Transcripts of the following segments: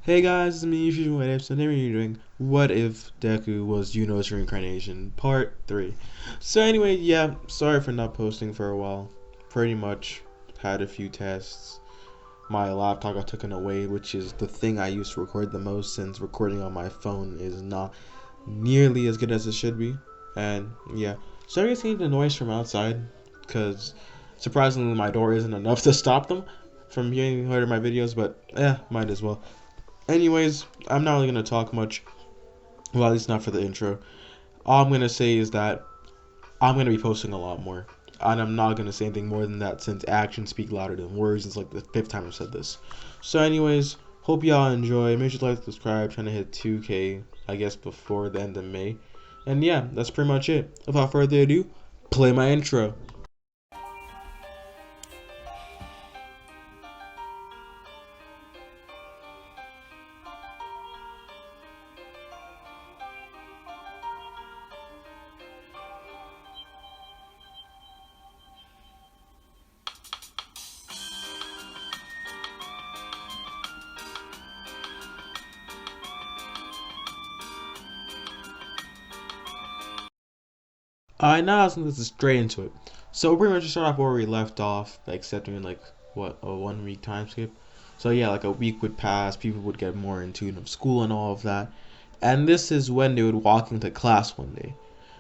Hey guys, it's me, Fusion What If. So today we're doing What If Deku was Yuno's reincarnation, part 3. So anyway, yeah, sorry for not posting for a while. Pretty much had a few tests. My laptop got taken away, which is the thing I use to record the most since recording on my phone is not nearly as good as it should be. And yeah, so I guess the noise from outside, because surprisingly my door isn't enough to stop them from being heard in my videos, but might as well. Anyways, I'm not really gonna talk much. Well, at least not for the intro. All I'm gonna say is that I'm gonna be posting a lot more, and I'm not gonna say anything more than that since actions speak louder than words. It's like the fifth time I've said this. So, anyways, hope y'all enjoy. Make sure to like, subscribe. Trying to hit 2K, I guess, before the end of May. And yeah, that's pretty much it. Without further ado, play my intro. Alright, now let's get straight into it. So we're pretty much start off where we left off, except in like what, a 1 week time skip. So yeah, like a week would pass, people would get more in tune of school and all of that. And this is when they would walk into class one day.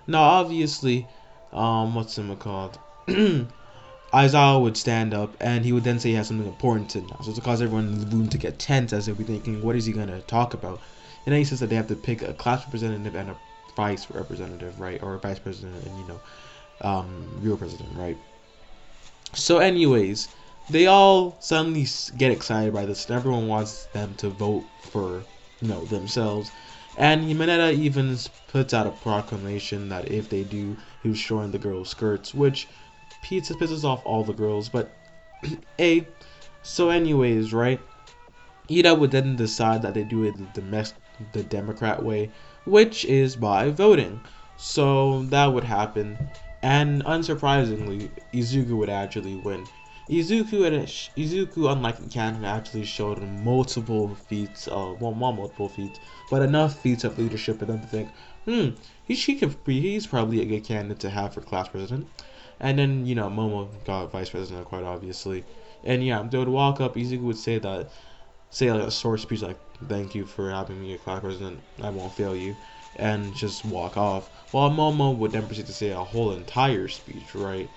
Now obviously, what's it called? Aizawa would stand up and he would then say he has something important to announce. So to cause everyone in the room to get tense as they'll be thinking, what is he gonna talk about? And then he says that they have to pick a class representative and a vice representative, right? Or a vice president and real president, right? So, anyways, they all suddenly get excited by this, and everyone wants them to vote for, themselves. And Himeneta even puts out a proclamation that if they do, he'll shorten the girls' skirts, which pisses off all the girls. But, so anyways, right? Ida would then decide that they do it the Democrat way, which is by voting. So that would happen, and unsurprisingly, Izuku would actually win. Izuku, unlike Ken, actually showed multiple feats, well, not multiple feats, but enough feats of leadership for them to think, he's probably a good candidate to have for class president. And then, Momo got vice president, quite obviously. And yeah, they would walk up, Izuku would say like a short speech like, thank you for having me as class president, I won't fail you, and just walk off, while Momo would then proceed to say a whole entire speech, right?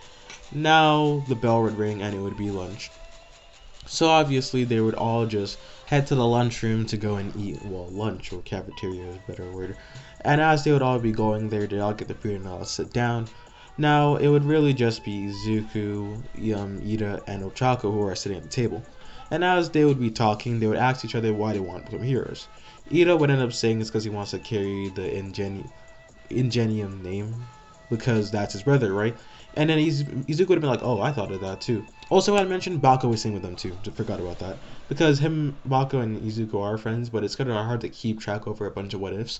Now the bell would ring and it would be lunch. So obviously they would all just head to the lunchroom to go and eat, well, lunch, or cafeteria is a better word. And as they would all be going there, they all get the food and all sit down. Now it would really just be Zuku, Ida, and Ochako who are sitting at the table. And as they would be talking, they would ask each other why they want to become heroes. Ida would end up saying it's because he wants to carry the Ingenium name, because that's his brother, right? And then Izuku would have been like, oh, I thought of that too. Also, I mentioned Bako was singing with them too. Forgot about that. Because Bako and Izuku are friends, but it's kind of hard to keep track over a bunch of what ifs.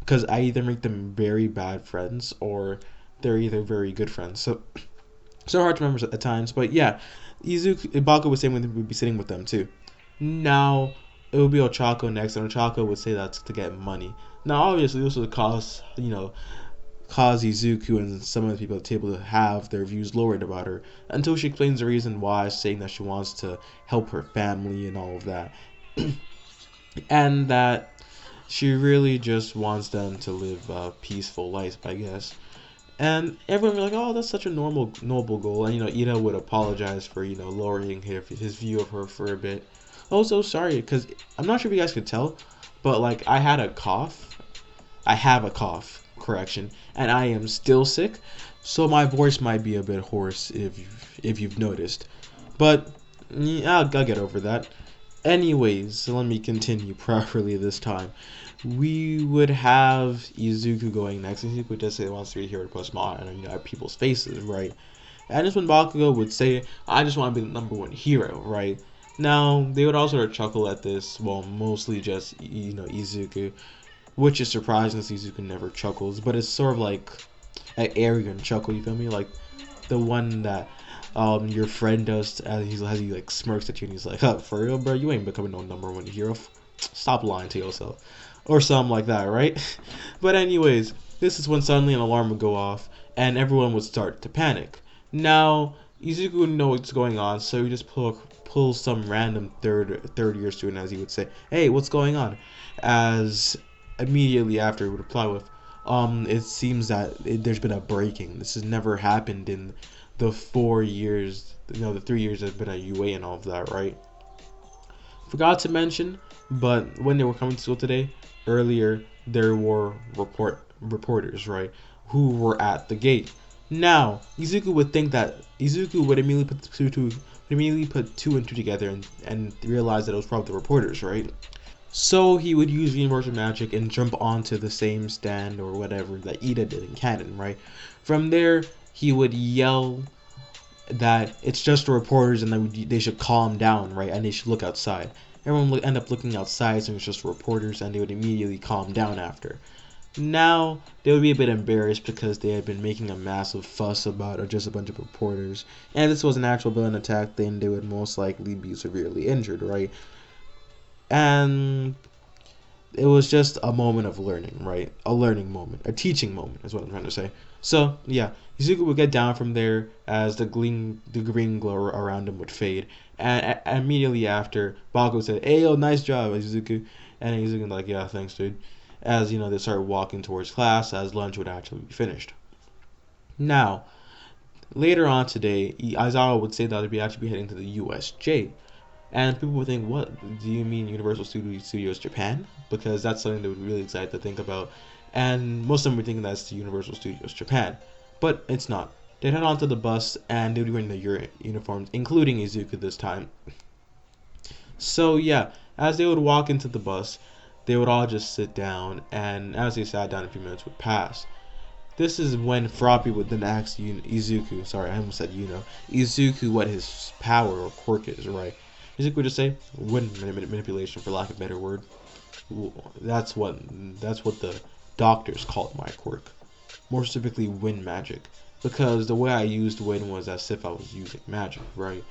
Because I either make them very bad friends or they're either very good friends. So hard to remember at times. But yeah, Bako would be sitting with them too. Now it would be Ochako next, and Ochako would say that's to get money. Now obviously this would cause Izuku and some of the people at the table to have their views lowered about her until she explains the reason why, saying that she wants to help her family and all of that. And that she really just wants them to live a peaceful life, I guess. And everyone was like, oh, that's such a noble goal. And, Ida would apologize for, lowering his view of her for a bit. Also, sorry, because I'm not sure if you guys could tell, but, like, I had a cough. I have a cough, correction. And I am still sick, so my voice might be a bit hoarse if you've noticed. But, yeah, I'll get over that. Anyways, so let me continue properly this time. We would have Izuku going next. Izuku does say he wants to be a hero to put a smile on people's faces, right? And this when Bakugo would say, I just want to be the #1 hero, right? Now, they would all sort of chuckle at this, well, mostly just, Izuku, which is surprising since Izuku never chuckles, but it's sort of like an arrogant chuckle, you feel me? Like the one that your friend does as he like smirks at you and he's like, oh, for real, bro, you ain't becoming no #1 hero. Stop lying to yourself. Or something like that, right? But anyways, this is when suddenly an alarm would go off and everyone would start to panic. Now, Izuku wouldn't know what's going on, so he just pull some random third year student, as he would say, "Hey, what's going on?" As immediately after he would reply with, it seems that there's been a breaking. This has never happened in the 4 years, the 3 years I've been at UA and all of that, right? Forgot to mention, but when they were coming to school today, earlier there were reporters, right, who were at the gate. Now, Izuku would think that Izuku would immediately put two and two together and realize that it was probably the reporters, right? So he would use universal magic and jump onto the same stand or whatever that Ida did in canon, right? From there, he would yell that it's just the reporters and that they should calm down, right? And they should look outside. Everyone would end up looking outside, and it's just reporters, and they would immediately calm down after. Now, they would be a bit embarrassed because they had been making a massive fuss about just a bunch of reporters. And if this was an actual villain attack, then they would most likely be severely injured, right? And it was just a moment of learning, right? A learning moment, a teaching moment is what I'm trying to say. So, yeah, Izuku would get down from there as the green glow around him would fade. And immediately after, Bakugo said, "Hey, yo, nice job, Izuku." And Izuku was like, "Yeah, thanks, dude." As, they started walking towards class as lunch would actually be finished. Now, later on today, Aizawa would say that they'd actually be heading to the USJ. And people would think, what, do you mean Universal Studios Japan? Because that's something they would really excited to think about. And most of them were thinking that's the Universal Studios Japan. But it's not. They'd head onto the bus and they'd be wearing their uniforms, including Izuku this time. So yeah, as they would walk into the bus, they would all just sit down, and as they sat down, a few minutes would pass. This is when Froppy would then ask Izuku, sorry, I almost said Izuku what his power or quirk is, right? Izuku would just say, wind manipulation, for lack of a better word. That's what the doctors called my quirk. More specifically, wind magic. Because the way I used wind was as if I was using magic, right?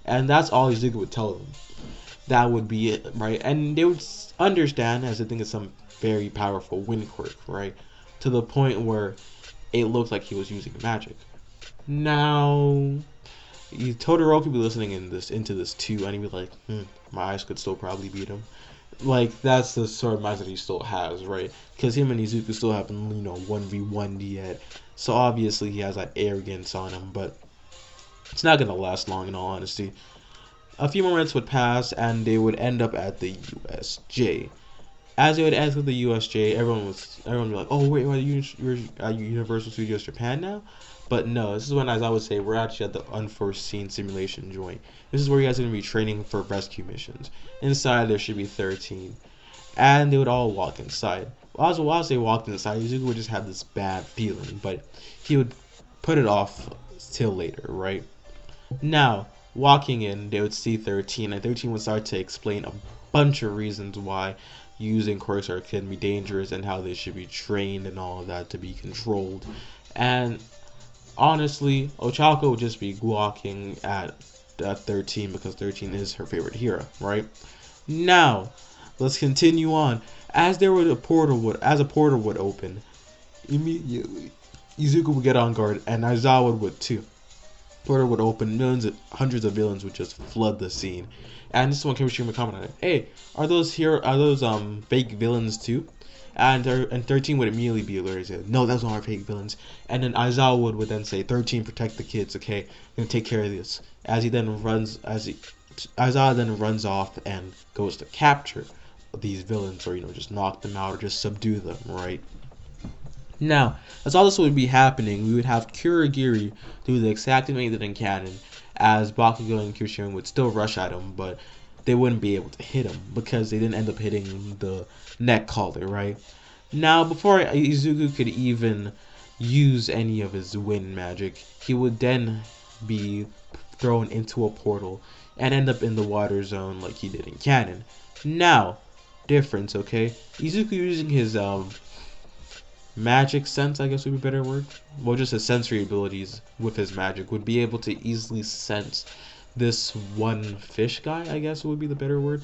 And that's all Izuku would tell them. That would be it, right? And they would understand, as I think it's some very powerful wind quirk, right? To the point where it looked like he was using magic. Now, Todoroki would be listening into this too, and he'd be like, my eyes could still probably beat him. Like, that's the sort of mindset he still has, right? Because him and Izuku still haven't, 1v1'd yet. So obviously he has that arrogance on him, but it's not going to last long in all honesty. A few more minutes would pass, and they would end up at the USJ. As they would enter the USJ, everyone would be like, "Oh wait, you're at Universal Studios Japan now?" But no, this is when, as I would say, we're actually at the unforeseen simulation joint. This is where you guys are going to be training for rescue missions. Inside there should be 13, and they would all walk inside. While they walked inside, Izuku would just have this bad feeling, but he would put it off till later, right? Now, walking in, they would see 13, and 13 would start to explain a bunch of reasons why using quirks can be dangerous and how they should be trained and all of that to be controlled. And honestly, Ochako would just be walking at 13 because 13 is her favorite hero, right? Now, let's continue on. As a portal would open, immediately Izuku would get on guard, and Aizawa would too. Portal would open, hundreds of villains would just flood the scene. And this is when Kirishima commented, "Hey, are those fake villains too?" And 13 would immediately be alerted. Say, "No, those aren't fake villains." And then Aizawa would then say, "13, protect the kids, okay? I'm gonna take care of this." Aizawa then runs off and goes to capture these villains, or just knock them out, or just subdue them, right? Now, as all this would be happening, we would have Kurogiri do the exact thing they did in canon, as Bakugo and Kirishima would still rush at him, but they wouldn't be able to hit him because they didn't end up hitting the neck collar, right? Now, before Izuku could even use any of his wind magic, he would then be thrown into a portal and end up in the water zone like he did in canon. Now, difference, okay? Izuku using his magic sense, I guess would be a better word. Well, just his sensory abilities with his magic would be able to easily sense this one fish guy, I guess would be the better word,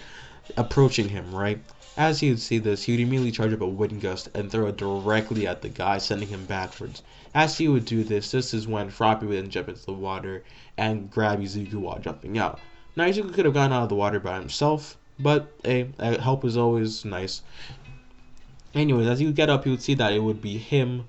approaching him, right? As he would see this, he would immediately charge up a wind gust and throw it directly at the guy, sending him backwards. As he would do this, this is when Froppy would then jump into the water and grab Izuku while jumping out. Now, Izuku could have gotten out of the water by himself, but hey, help is always nice. Anyways, as he would get up, he would see that it would be him,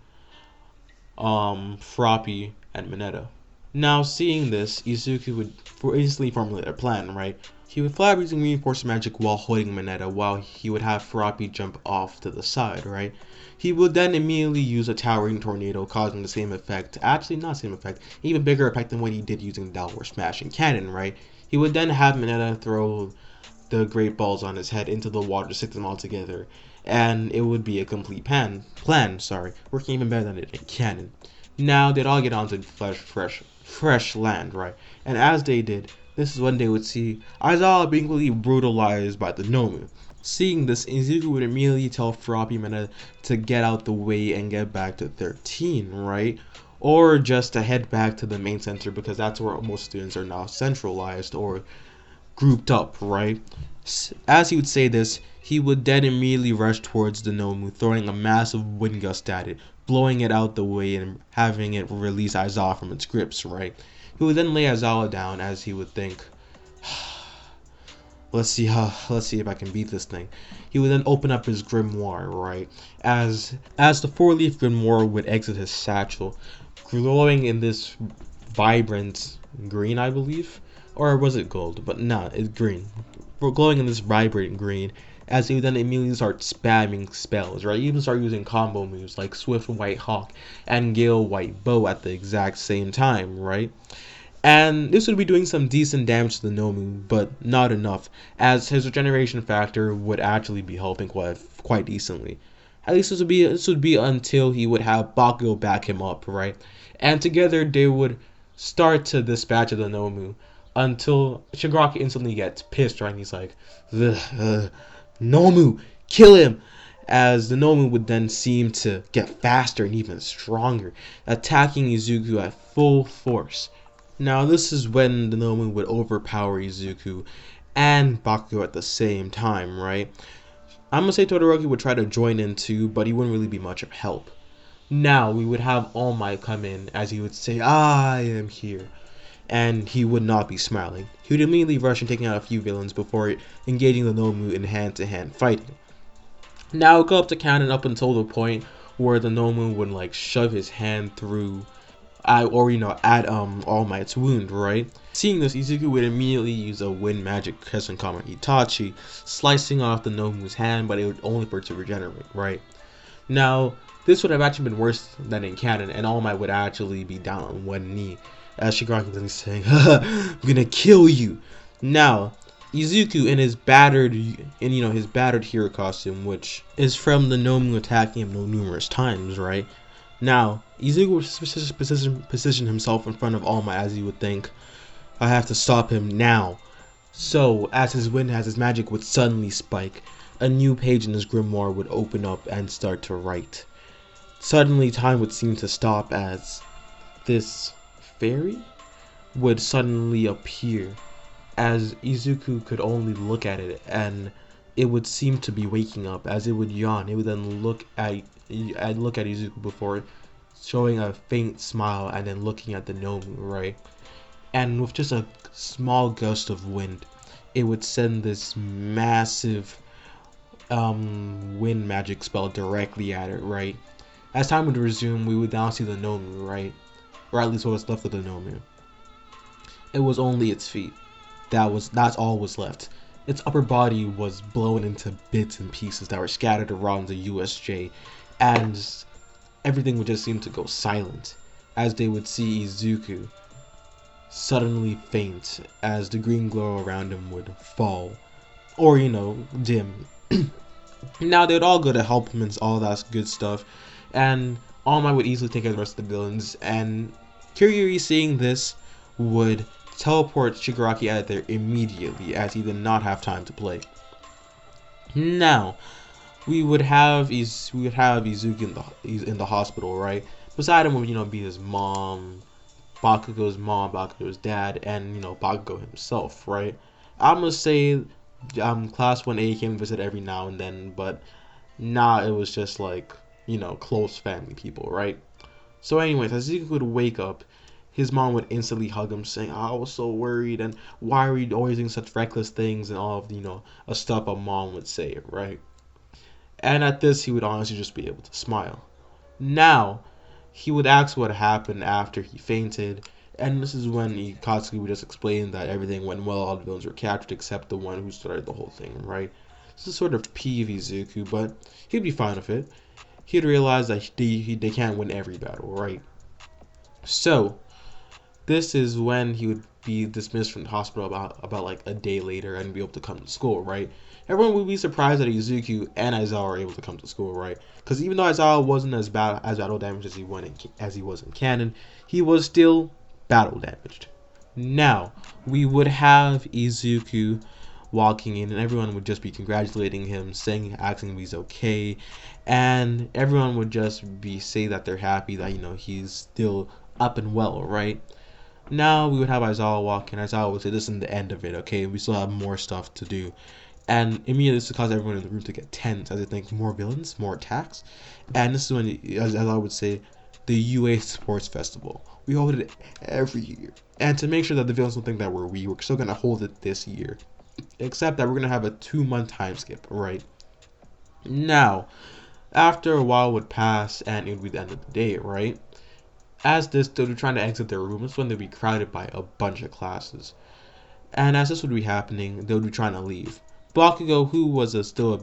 Froppy, and Mineta. Now, seeing this, Izuku would instantly formulate a plan, right? He would fly up using reinforced magic while holding Mineta, while he would have Froppy jump off to the side, right? He would then immediately use a towering tornado, causing the same effect, actually not same effect, even bigger effect than what he did using the downward smashing cannon, right? He would then have Mineta throw the great balls on his head into the water to stick them all together, and it would be a complete plan, working even better than it in canon. Now, they'd all get onto fresh land, right? And as they did, this is when they would see Aizawa being completely brutalized by the Nomu. Seeing this, Izuku would immediately tell Froppy Mineta to get out the way and get back to 13, right? Or just to head back to the main center, because that's where most students are now centralized or grouped up, right? As he would say this, he would then immediately rush towards the Nomu, throwing a massive wind gust at it, blowing it out the way and having it release Aizawa from its grips, right? He would then lay Aizawa down as he would think, let's see if I can beat this thing. He would then open up his grimoire, right? As the four-leaf grimoire would exit his satchel, glowing in this vibrant green, I believe, or was it gold? But nah, it's green. Glowing in this vibrant green, as he would then immediately start spamming spells, right? He even start using combo moves like Swift White Hawk and Gale White Bow at the exact same time, right? And this would be doing some decent damage to the Nomu, but not enough, as his regeneration factor would actually be helping quite decently. At least this would be until he would have Bakugo back him up, right? And together they would start to dispatch of the Nomu until Shigaraki instantly gets pissed, right? And he's like, Nomu, kill him! As the Nomu would then seem to get faster and even stronger, attacking Izuku at full force. Now, this is when the Nomu would overpower Izuku and Bakugo at the same time, right? I'm gonna say Todoroki would try to join in too, but he wouldn't really be much of help. Now, we would have All Might come in as he would say, I am here. And he would not be smiling. He would immediately rush and taking out a few villains before engaging the Nomu in hand-to-hand fighting. Now, go up to canon up until the point where the Nomu would like shove his hand through at All Might's wound, right? Seeing this, Izuku would immediately use a wind magic Kesson Kama Itachi, slicing off the Nomu's hand, but it would only for it to regenerate, right? Now, this would have actually been worse than in canon, and All Might would actually be down on one knee, as Shigaraki was saying, I'm gonna kill you. Now, Izuku in his battered hero costume, which is from the Nomu attacking him numerous times, right? Now, Izuku would position himself in front of All Might as he would think, I have to stop him now. So, as his magic would suddenly spike, a new page in his grimoire would open up and start to write. Suddenly, time would seem to stop as this fairy would suddenly appear, as Izuku could only look at it, and it would seem to be waking up. As it would yawn, it would then look at Izuku before showing a faint smile and then looking at the Nomu, right? And with just a small gust of wind, it would send this massive wind magic spell directly at it, right? As time would resume, we would now see the Nomu, right? Or at least what was left of the Nomu. It was only its feet. That's all was left. Its upper body was blown into bits and pieces that were scattered around the USJ, and everything would just seem to go silent as they would see Izuku suddenly faint as the green glow around him would fall, or dim. Now they would all go to help him and all that good stuff, and All Might would easily take care of the rest of the villains, and Kiryu, seeing this, would teleport Shigaraki out of there immediately as he did not have time to play. Now, we would have Izuku in the hospital, right? Beside him would be his mom, Bakugo's dad, and Bakugo himself, right? I'm gonna say Class 1A came and visit every now and then, but nah, it was just like, close family people, right? So anyways, as he would wake up, his mom would instantly hug him, saying, "Oh, I was so worried, and why are you always doing such reckless things?" and all of, a stuff a mom would say, right? And at this, he would honestly just be able to smile. Now, he would ask what happened after he fainted, and this is when Katsuki would just explain that everything went well, all the villains were captured except the one who started the whole thing, right? This is sort of peevy Zuko, but he'd be fine with it. He'd realize that they can't win every battle, right? So, this is when he would be dismissed from the hospital about like a day later and be able to come to school, right? Everyone would be surprised that Izuku and Aizawa are able to come to school, right? Because even though Aizawa wasn't as battle damaged as he was in canon, he was still battle damaged. Now we would have Izuku walking in, and everyone would just be congratulating him, asking if he's okay, and everyone would just be say that they're happy that he's still up and well, right? Now we would have Aizawa walk in. Aizawa would say, "This isn't the end of it, okay? We still have more stuff to do." And immediately this would cause everyone in the room to get tense as they think more villains, more attacks. And this is when, as I would say, the UA Sports Festival. We hold it every year. And to make sure that the villains don't think that we're still going to hold it this year. Except that we're going to have a 2-month time skip, right? Now, after a while would pass and it would be the end of the day, right? As this, they would be trying to exit their room. That's when they'd be crowded by a bunch of classes. And as this would be happening, they would be trying to leave. Bakugo, who was still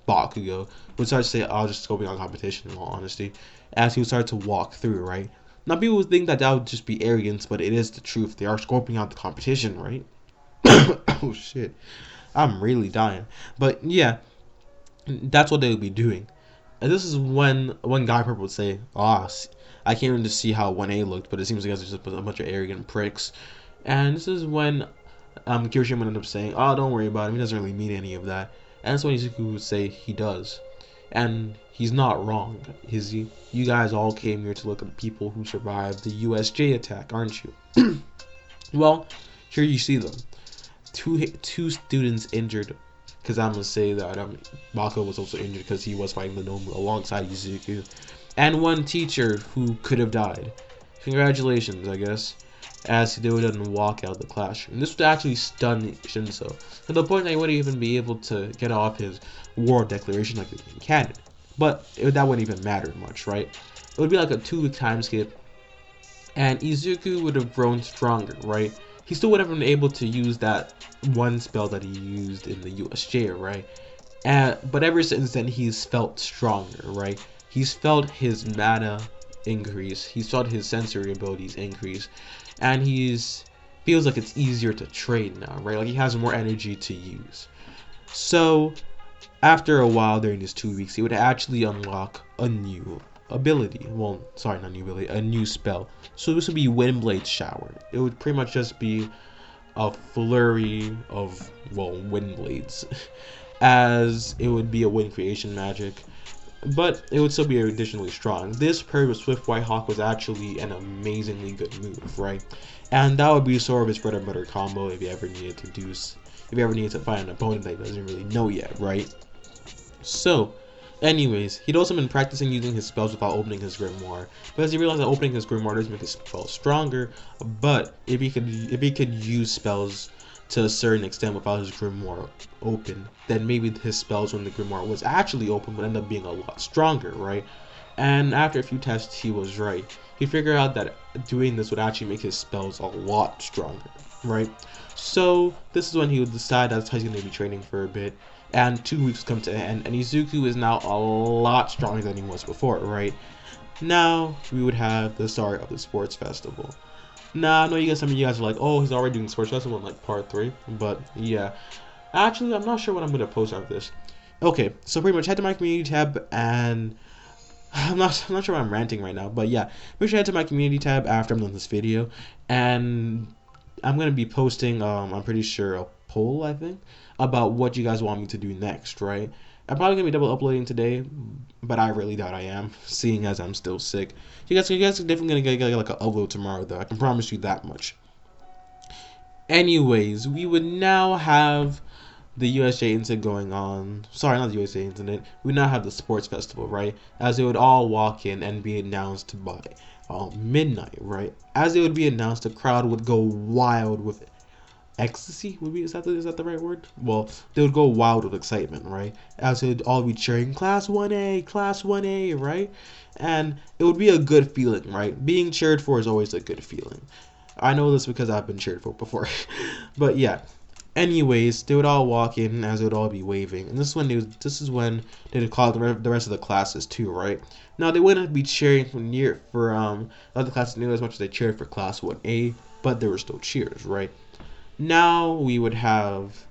Bakugo, would start to say, "I'll just go beyond competition," in all honesty, as he would start to walk through, right? Now, people would think that would just be arrogance, but it is the truth. They are scoping out the competition, right? Oh, shit. I'm really dying. But, yeah, that's what they would be doing. And this is when one guy purple would say, I came in to see how 1A looked, but it seems like it's just a bunch of arrogant pricks." And this is when Kirishima would end up saying, "Oh, don't worry about him. He doesn't really mean any of that." And that's when Izuku would say he does. And he's not wrong. You guys all came here to look at people who survived the USJ attack, aren't you? Well, here you see them. Two students injured. Because I'm going to say that Mako was also injured because he was fighting the Nomu alongside Izuku. And one teacher who could have died. Congratulations, I guess. As they would then walk out of the classroom. This would actually stun Shinso to the point that he wouldn't even be able to get off his war declaration like in canon. But that wouldn't even matter much, right? It would be like a 2-week time skip, and Izuku would have grown stronger, right? He still would have been able to use that one spell that he used in the USJ, right? But ever since then, he's felt stronger, right? He's felt his mana increase. He's felt his sensory abilities increase. And feels like it's easier to train now, right? Like he has more energy to use. So after a while during these 2 weeks, he would actually unlock a new ability. Well, sorry, not new ability, a new spell. So this would be Windblade Shower. It would pretty much just be a flurry of, wind blades. As it would be a wind creation magic. But it would still be additionally strong. This paired with Swift White Hawk was actually an amazingly good move, right? And that would be sort of his bread and butter combo if you ever needed to find an opponent that he doesn't really know yet, right? So, anyways, he'd also been practicing using his spells without opening his grimoire, because he realized that opening his grimoire doesn't make his spells stronger. But if he could use spells to a certain extent without his grimoire open, then maybe his spells when the grimoire was actually open would end up being a lot stronger, right? And after a few tests, he was right. He figured out that doing this would actually make his spells a lot stronger, right? So this is when he would decide that's how he's going to be training for a bit, and 2 weeks come to an end, and Izuku is now a lot stronger than he was before, right? Now we would have the start of the sports festival. Now, I know some of you guys are like, "Oh, he's already doing sports festival in like part 3," but yeah. Actually, I'm not sure what I'm going to post after this. Okay, so pretty much head to my community tab, and I'm not sure why I'm ranting right now, but yeah, make sure to head to my community tab after I'm done this video, and I'm going to be posting, I'm pretty sure, a poll, I think, about what you guys want me to do next, right? I'm probably going to be double uploading today, but I really doubt I am, seeing as I'm still sick. You guys are definitely going to get like an upload tomorrow, though. I can promise you that much. Anyways, we would now have the USJ incident going on. Sorry, not the USJ incident. We now have the sports festival, right? As they would all walk in and be announced by midnight, right? As they would be announced, the crowd would go wild with ecstasy. Is that the right word? Well, they would go wild with excitement, right? As they would all be cheering, Class 1A, Class 1A, right? And it would be a good feeling, right? Being cheered for is always a good feeling. I know this because I've been cheered for before. But yeah. Anyways, they would all walk in as they would all be waving, and this is when they would call the rest of the classes too, right? Now they wouldn't be cheering for other classes near as much as they cheered for Class 1A, but there were still cheers, right? Now we would have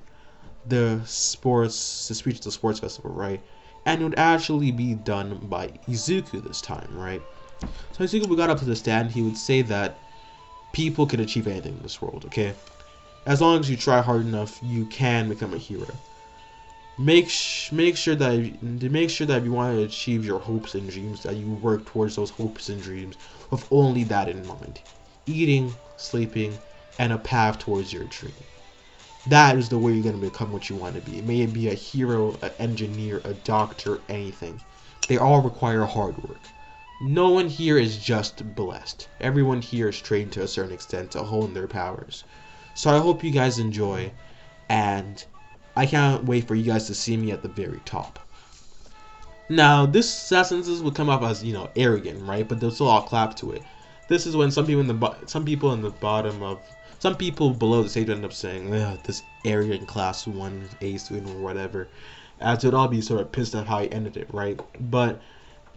the speech at the sports festival, right? And it would actually be done by Izuku this time, right? So Izuku got up to the stand. He would say that people can achieve anything in this world, okay? As long as you try hard enough, you can become a hero. Make sure that if you want to achieve your hopes and dreams, that you work towards those hopes and dreams with only that in mind: eating, sleeping, and a path towards your dream. That is the way you're gonna become what you want to be. May it be a hero, an engineer, a doctor, anything. They all require hard work. No one here is just blessed. Everyone here is trained to a certain extent to hone their powers. So I hope you guys enjoy, and I can't wait for you guys to see me at the very top. Now, this sentences would come off as, arrogant, right? But they'll still all clap to it. This is when some people below the stage end up saying, this arrogant Class 1A student or whatever, as they'd all be sort of pissed at how he ended it, right? But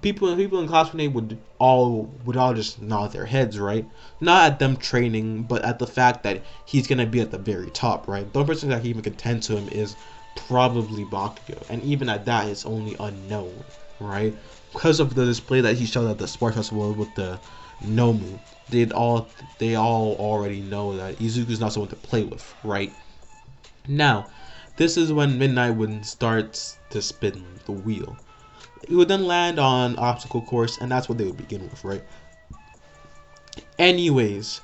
people in Class 1A would all just nod their heads, right? Not at them training, but at the fact that he's gonna be at the very top, right? The only person that can even contend to him is probably Bakugo, and even at that, it's only unknown, right? Because of the display that he showed at the sports festival with the Nomu, they all already know that Izuku's not someone to play with, right? Now, this is when Midnight would start to spin the wheel. It would then land on obstacle course, and that's what they would begin with, right? Anyways,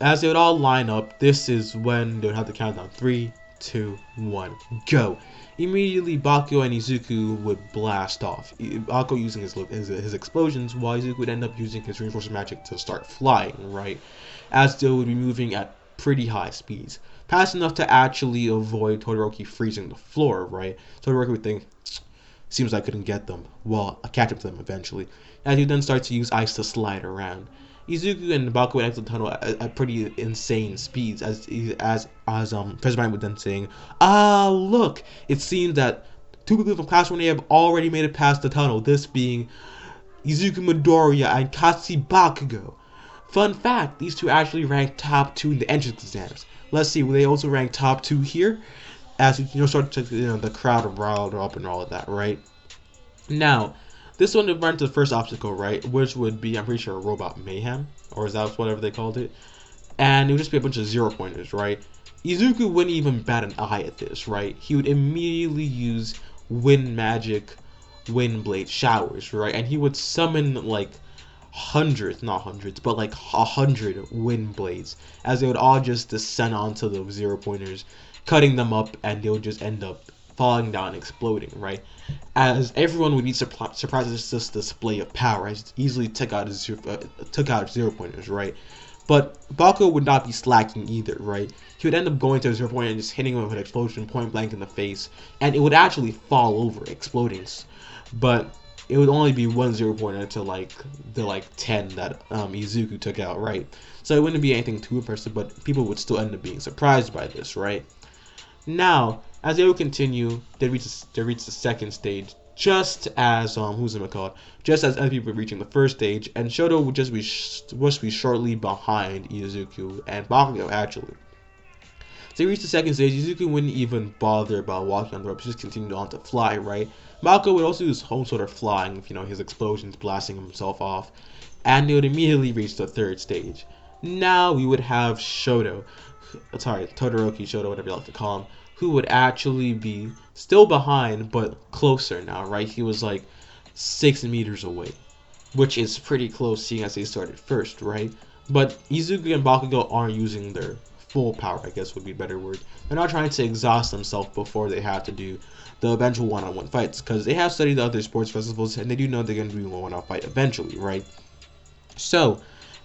as they would all line up, this is when they would have to count down 3, 2, 1, go. Immediately, Bakugo and Izuku would blast off. Bakugo using his explosions, while Izuku would end up using his reinforcement magic to start flying, right? As they would be moving at pretty high speeds, fast enough to actually avoid Todoroki freezing the floor, right? Todoroki would think, seems like I couldn't get them. Well, I'll catch up to them eventually. As he then starts to use ice to slide around. Izuku and Bakugo would exit the tunnel at pretty insane speeds, as President would then saying, look! It seems that 2 people from Class 1A have already made it past the tunnel, this being Izuku Midoriya and Katsuki Bakugo. Fun fact, these two actually ranked top 2 in the entrance exams. Let's see, will they also rank top 2 here? As start to the crowd riled up and all of that, right? Now, this one would run to the first obstacle, right? Which would be, I'm pretty sure, Robot Mayhem, or is that whatever they called it? And it would just be a bunch of 0-pointers, right? Izuku wouldn't even bat an eye at this, right? He would immediately use wind magic, wind blade showers, right? And he would summon like not hundreds, but like 100 wind blades, as they would all just descend onto the 0-pointers, cutting them up, and they would just end up falling down, exploding, right? As everyone would be surprised at this display of power, as it easily took out 0-pointers, right? But Bakugo would not be slacking either, right? He would end up going to a 0-pointer and just hitting him with an explosion point blank in the face, and it would actually fall over, exploding. But it would only be 1 0-pointer to the 10 that Izuku took out, right? So it wouldn't be anything too impressive, but people would still end up being surprised by this, right? Now, as they would continue, they reach the second stage, just as just as other people were reaching the first stage, and Shoto would just be shortly behind Izuku and Bakugo actually. So they reached the second stage. Izuku wouldn't even bother about walking on the ropes, just continued on to fly, right? Bakugo would also do his own sort of flying, with, his explosions blasting himself off, and they would immediately reach the third stage. Now we would have Todoroki, Shoto, whatever you like to call him, who would actually be still behind, but closer now, right? He was like 6 meters away, which is pretty close seeing as they started first, right? But Izuku and Bakugo aren't using their full power, I guess would be a better word. They're not trying to exhaust themselves before they have to do the eventual one-on-one fights, because they have studied the other sports festivals and they do know they're going to do a one-on-one fight eventually, right? So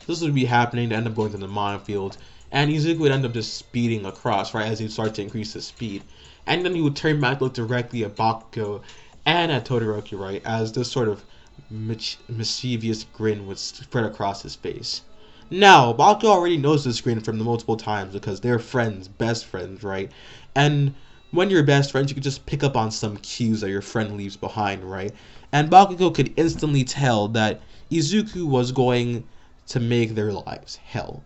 this would be happening to end up going to the minefield, and Izuku would end up just speeding across, right, as he'd start to increase his speed. And then he would turn back, look directly at Bakugo and at Todoroki, right, as this sort of mischievous grin would spread across his face. Now, Bakugo already knows this grin from the multiple times because they're friends, best friends, right? And when you're best friends, you can just pick up on some cues that your friend leaves behind, right? And Bakugo could instantly tell that Izuku was going to make their lives hell,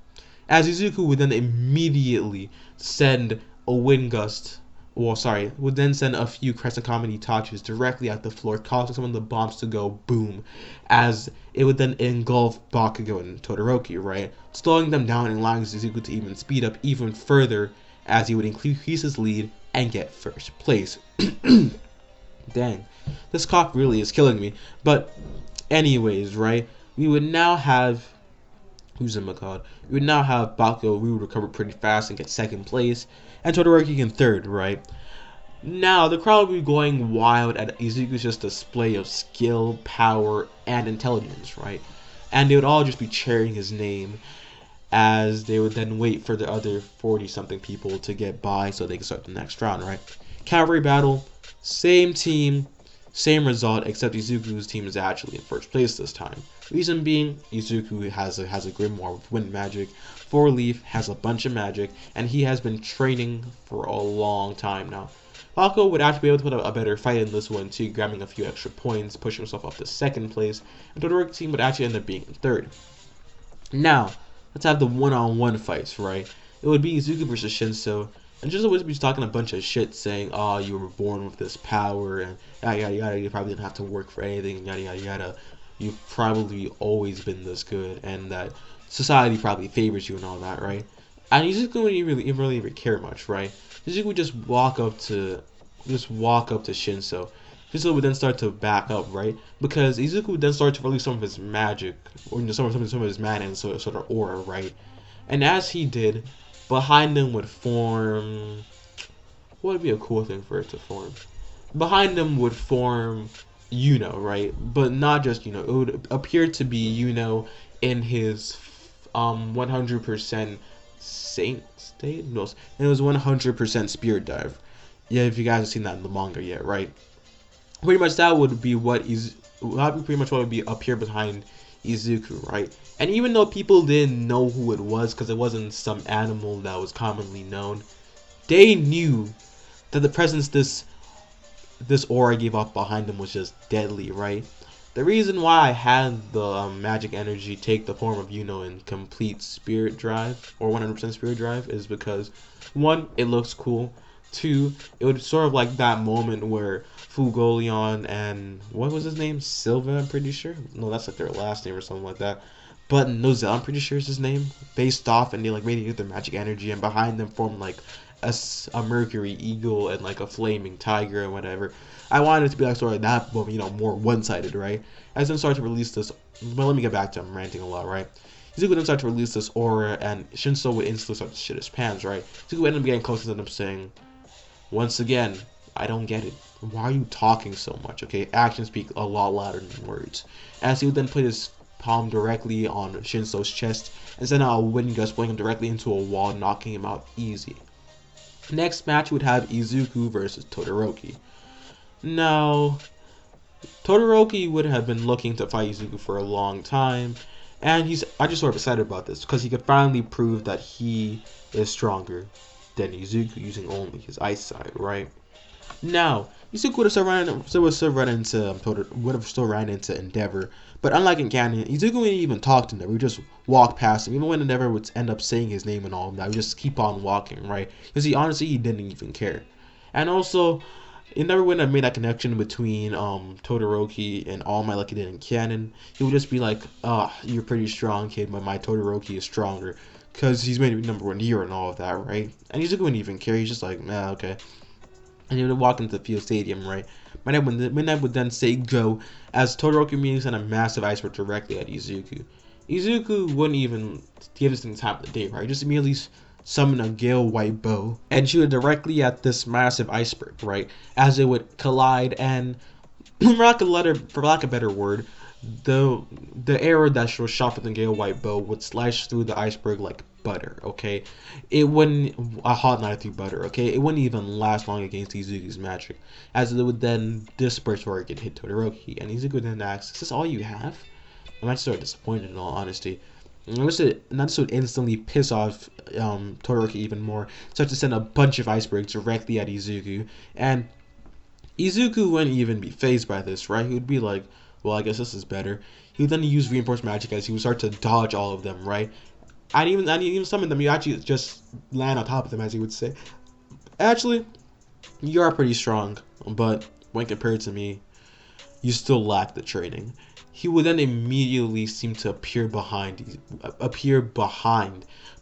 as Izuku would then immediately send a wind gust, would then send a few Crescent Comedy Itachis directly at the floor, causing some of the bombs to go boom, as it would then engulf Bakugo and Todoroki, right? Slowing them down and allowing Izuku to even speed up even further, as he would increase his lead and get first place. Dang, this cough really is killing me. But anyways, right, we would now have We would now have Bakugo, we would recover pretty fast and get second place, and Todoroki in third, right? Now, the crowd would be going wild at Izuku's just display of skill, power, and intelligence, right? And they would all just be cheering his name, as they would then wait for the other 40-something people to get by so they can start the next round, right? Cavalry battle, same team, same result, except Izuku's team is actually in first place this time. Reason being, Izuku has a grimoire with wind magic, 4-leaf has a bunch of magic, and he has been training for a long time now. Bakugo would actually be able to put a better fight in this one too, grabbing a few extra points, pushing himself up to second place, and Todoroki's team would actually end up being in third. Now, let's have the one-on-one fights, right? It would be Izuku versus Shinso, and Shinso would be talking a bunch of shit, saying, "Oh, you were born with this power, and yada yada yada. You probably didn't have to work for anything, yada yada yada. You've probably always been this good, and that society probably favors you and all that, right?" And Izuku wouldn't really care much, right? Izuku would just walk up to Shinso. Shinso would then start to back up, right? Because Izuku would then start to release some of his magic, or some of his mana and sort of aura, right? And as he did, behind him would form... What would be a cool thing for it to form? Behind him would form Yuno, right? But not just Yuno. It would appear to be Yuno in his 100% Saint state? No, it was 100% Spirit Dive. Yeah, if you guys have seen that in the manga yet, right? Pretty much that would be what would be up here behind Izuku, right? And even though people didn't know who it was because it wasn't some animal that was commonly known, they knew that the presence this aura gave off behind them was just deadly, right? The reason why I had the magic energy take the form of Yuno in complete spirit drive, or 100% spirit drive, is because, one, it looks cool. Two, it was sort of like that moment where Fugolion and, what was his name? Silva, I'm pretty sure? No, that's like their last name or something like that. But Nozel, I'm pretty sure is his name. Faced off and they like radiated their magic energy, and behind them formed like a Mercury eagle and like a flaming tiger and whatever. I wanted it to be like sort of that, but more one-sided, right? As then start to release this, well, let me get back to, I'm ranting a lot, right? Izuku then start to release this aura, and Shinso would instantly start to shit his pants, right? Izuku ended up getting close to them, saying, "Once again, I don't get it. Why are you talking so much, okay? Actions speak a lot louder than words." As he would then put his palm directly on Shinso's chest and send out a wind gust, blowing him directly into a wall, knocking him out easy. Next match would have Izuku versus Todoroki. Now, Todoroki would have been looking to fight Izuku for a long time, and I just sort of excited about this because he could finally prove that he is stronger than Izuku using only his eyesight, right? Now, Izuku would have still ran into Endeavor, but unlike in canon, Izuku wouldn't even talk to Endeavor. He would just walk past him, even when Endeavor would end up saying his name and all that. He would just keep on walking, right? Because he didn't even care. And also, Endeavor wouldn't have made that connection between Todoroki and All Might like he did in canon. He would just be like, "You're pretty strong, kid, but my Todoroki is stronger." Because he's made it #1 hero and all of that, right? And Izuku wouldn't even care. He's just like, "Nah, okay." And he would walk into the field stadium, right? Midnight would then say go, as Todoroki immediately sent a massive ice sword directly at Izuku. Izuku wouldn't even give this thing time of the day, right? He just immediately summon a gale white bow and shoot it directly at this massive iceberg, right? As it would collide and, for lack of a better word, the arrow that was shot with the gale white bow would slice through the iceberg like butter, okay? It wouldn't, a hot knife through butter, okay? It wouldn't even last long against Izuku's magic, as it would then disperse where it could hit Todoroki. And Izuku then asks, "Is this all you have?" I'm actually sort of disappointed, in all honesty. And this would instantly piss off Todoroki even more, such to send a bunch of icebergs directly at Izuku. And Izuku wouldn't even be fazed by this, right? He would be like, well, I guess this is better. He would then use reinforced magic as he would start to dodge all of them, right? And even some of them, you actually just land on top of them, as he would say. Actually, you are pretty strong, but when compared to me, you still lack the training. He would then immediately seem to appear behind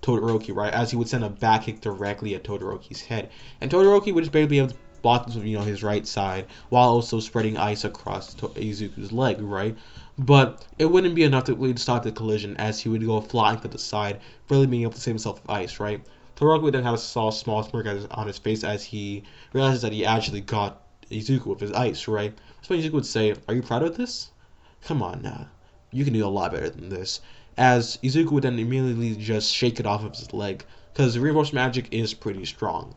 Todoroki, right? As he would send a back kick directly at Todoroki's head, and Todoroki would just barely be able to block, his right side, while also spreading ice across Izuku's leg, right? But it wouldn't be enough to really stop the collision, as he would go flying to the side, barely being able to save himself with ice, right? Todoroki would then have a small smirk on his face as he realizes that he actually got Izuku with his ice, right? So Izuku would say, "Are you proud of this? Come on now, you can do a lot better than this." As Izuku would then immediately just shake it off of his leg, because reinforced magic is pretty strong.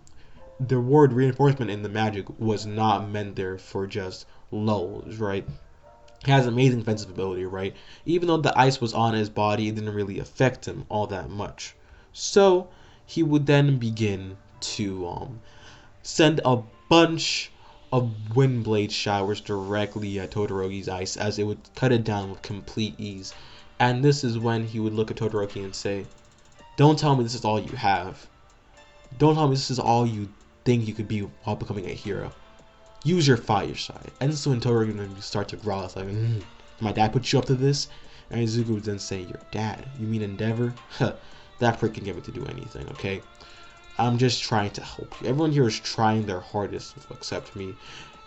The word reinforcement in the magic was not meant there for just lulls, right? He has amazing defensive ability, right? Even though the ice was on his body, it didn't really affect him all that much. So he would then begin to send a bunch of wind blade showers directly at Todoroki's ice, as it would cut it down with complete ease. And this is when he would look at Todoroki and say, "Don't tell me this is all you have. Don't tell me this is all you think you could be while becoming a hero. Use your fire side." And this is when Todoroki would start to growl. It's like, "My dad put you up to this?" And Izuku would then say, "Your dad? You mean Endeavor? Huh, that prick can get me to do anything, okay? I'm just trying to help you. Everyone here is trying their hardest, except me,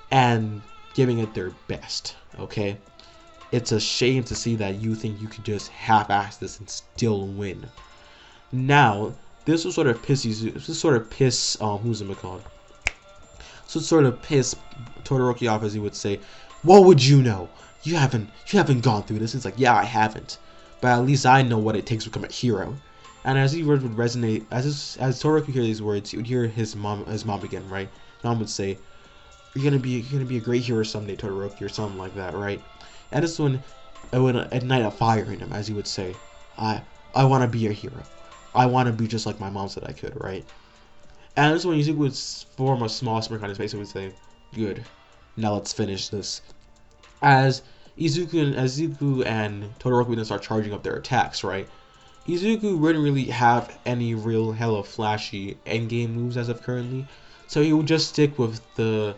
and giving it their best, okay? It's a shame to see that you think you could just half-ass this and still win." Now, this will sort of piss Izuku. This will sort of piss Todoroki off, as he would say, "What would you know? You haven't gone through this." It's like, "Yeah, I haven't, but at least I know what it takes to become a hero." And as these words would resonate, as Todoroki would hear these words, he would hear his mom again, right? Mom would say, you're gonna be a great hero someday, Todoroki," or something like that, right? And this one, it would ignite a fire in him, as he would say, I want to be a hero. I want to be just like my mom said I could, right?" And this is when Izuku would form a small smirk on his face and would say, "Good, now let's finish this." As Izuku and Todoroki would then start charging up their attacks, right? Izuku wouldn't really have any real hella flashy endgame moves as of currently, so he would just stick with the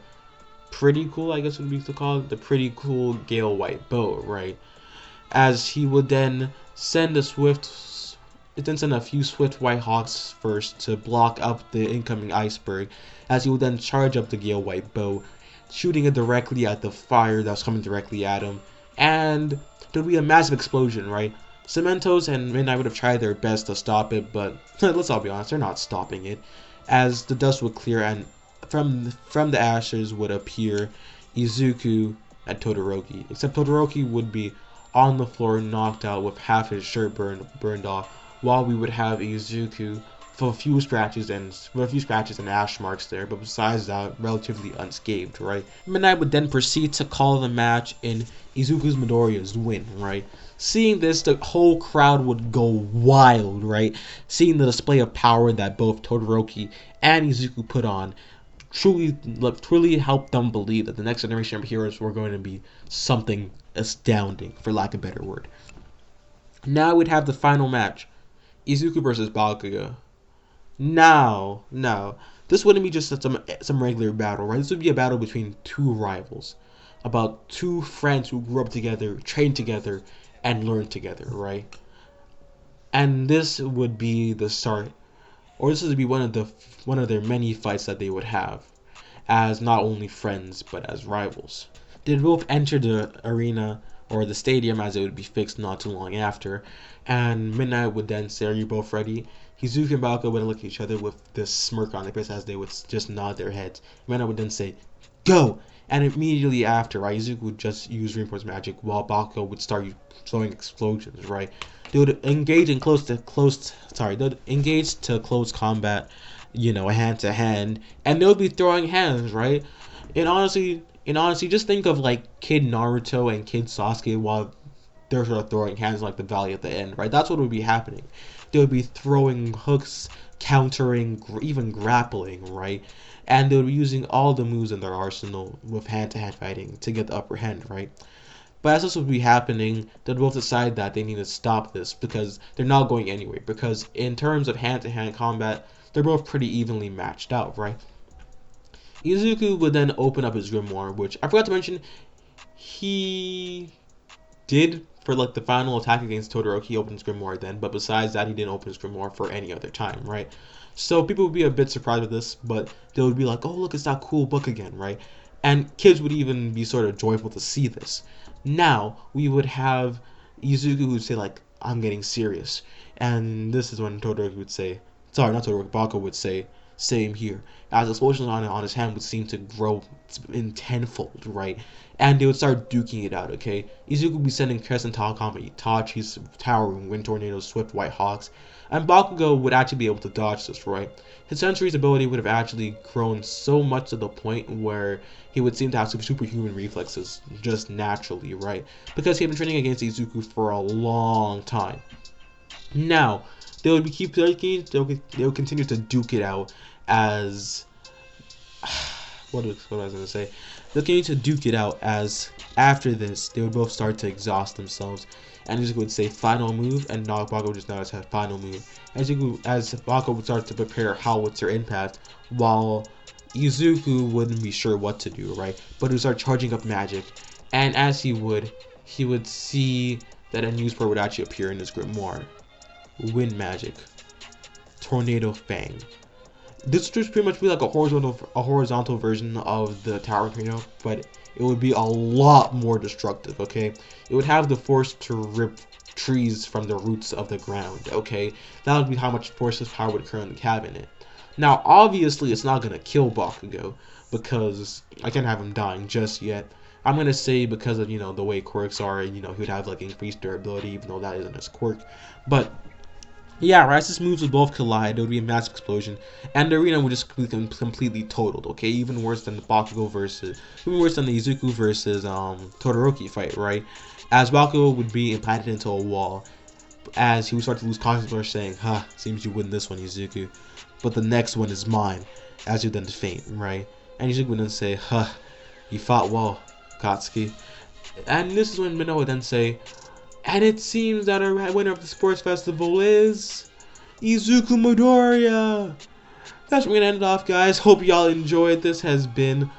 pretty cool, I guess would be to call it, the pretty cool gale white bow, right? As he would then send a few swift white hawks first to block up the incoming iceberg, as he would then charge up the gale white bow, shooting it directly at the fire that was coming directly at him, and there would be a massive explosion, right? Cementos and Midnight would have tried their best to stop it, but let's all be honest, they're not stopping it, as the dust would clear and from the ashes would appear Izuku and Todoroki, except Todoroki would be on the floor knocked out with half his shirt burned off, while we would have Izuku with a few scratches and ash marks there, but besides that, relatively unscathed, right? Midnight would then proceed to call the match in Izuku's Midoriya's win, right? Seeing this, the whole crowd would go wild, right? Seeing the display of power that both Todoroki and Izuku put on truly helped them believe that the next generation of heroes were going to be something astounding, for lack of a better word. Now we'd have the final match, Izuku versus Bakugo. Now, this wouldn't be just some regular battle, right? This would be a battle between two rivals, about two friends who grew up together, trained together, and learned together, right? And this would be the start, or this would be one of their many fights that they would have, as not only friends but as rivals. They'd both enter the arena, or the stadium as it would be fixed not too long after, and Midnight would then say, "Are you both ready?" Izuku and Bakugo would look at each other with this smirk on their face as they would just nod their heads. Rena would then say, "Go!" And immediately after, right, Izuku would just use reinforced magic while Bakugo would start throwing explosions, right? They would engage in they'd engage to close combat, hand to hand, and they would be throwing hands, right? And honestly, just think of like Kid Naruto and Kid Sasuke while they're sort of throwing hands like the valley at the end, right? That's what would be happening. They would be throwing hooks, countering, even grappling, right? And they would be using all the moves in their arsenal with hand-to-hand fighting to get the upper hand, right? But as this would be happening, they'd both decide that they need to stop this because they're not going anywhere. Because in terms of hand-to-hand combat, they're both pretty evenly matched out, right? Izuku would then open up his grimoire, which I forgot to mention, he did for like the final attack against Todoroki. He opened his grimoire then, but besides that, he didn't open his grimoire for any other time, right? So people would be a bit surprised with this, but they would be like, "Oh, look, it's that cool book again," right? And kids would even be sort of joyful to see this. Now we would have Izuku who would say like, "I'm getting serious," and this is when Todoroki would say, "Sorry, not Todoroki, Bakugo would say, same here," as explosions on his hand would seem to grow in tenfold, right? And they would start duking it out, okay? Izuku would be sending Crescent Takami, Itachi's towering wind tornadoes, swift white hawks, and Bakugo would actually be able to dodge this, right? His Sentry's ability would have actually grown so much to the point where he would seem to have superhuman reflexes just naturally, right? Because he had been training against Izuku for a long time. Now, they would continue to duke it out as what was I going to say? They'll continue to duke it out as after this they would both start to exhaust themselves, and Izuku would say final move, and Bakugo would just notice had final move. As Bakugo would start to prepare howitzer impact, while Izuku wouldn't be sure what to do, right? But he would start charging up magic, and as he would see that a new spell would actually appear in his grimoire. Wind magic. Tornado Fang. This would just pretty much be like a horizontal version of the Tower Tornado, but it would be a lot more destructive, okay? It would have the force to rip trees from the roots of the ground, okay? That would be how much force power would currently have in it. Now, obviously, it's not going to kill Bakugo, because I can't have him dying just yet. I'm going to say because of, the way quirks are, he would have, like, increased durability, even though that isn't his quirk. But yeah, right, as his moves would both collide, there would be a massive explosion, and the arena would just be completely totaled, okay? Even worse than the Izuku versus Todoroki fight, right? As Bakugo would be implanted into a wall, as he would start to lose consciousness, saying, "Ha, seems you win this one, Izuku, but the next one is mine," as he would then faint, right? And Izuku would then say, "Ha, you fought well, Katsuki." And this is when Minho would then say, "And it seems that our winner of the sports festival is Izuku Midoriya." That's where we're gonna end it off, guys. Hope y'all enjoyed. This has been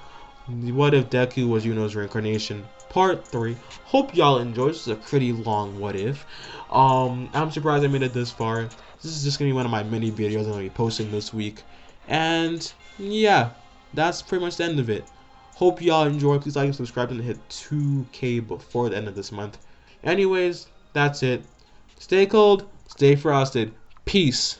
What If Deku Was Yuno's Reincarnation Part 3. Hope y'all enjoyed. This is a pretty long what if. I'm surprised I made it this far. This is just gonna be one of my mini videos I'm gonna be posting this week. And yeah, that's pretty much the end of it. Hope y'all enjoy. Please like and subscribe and hit 2K before the end of this month. Anyways, that's it. Stay cold, stay frosted. Peace.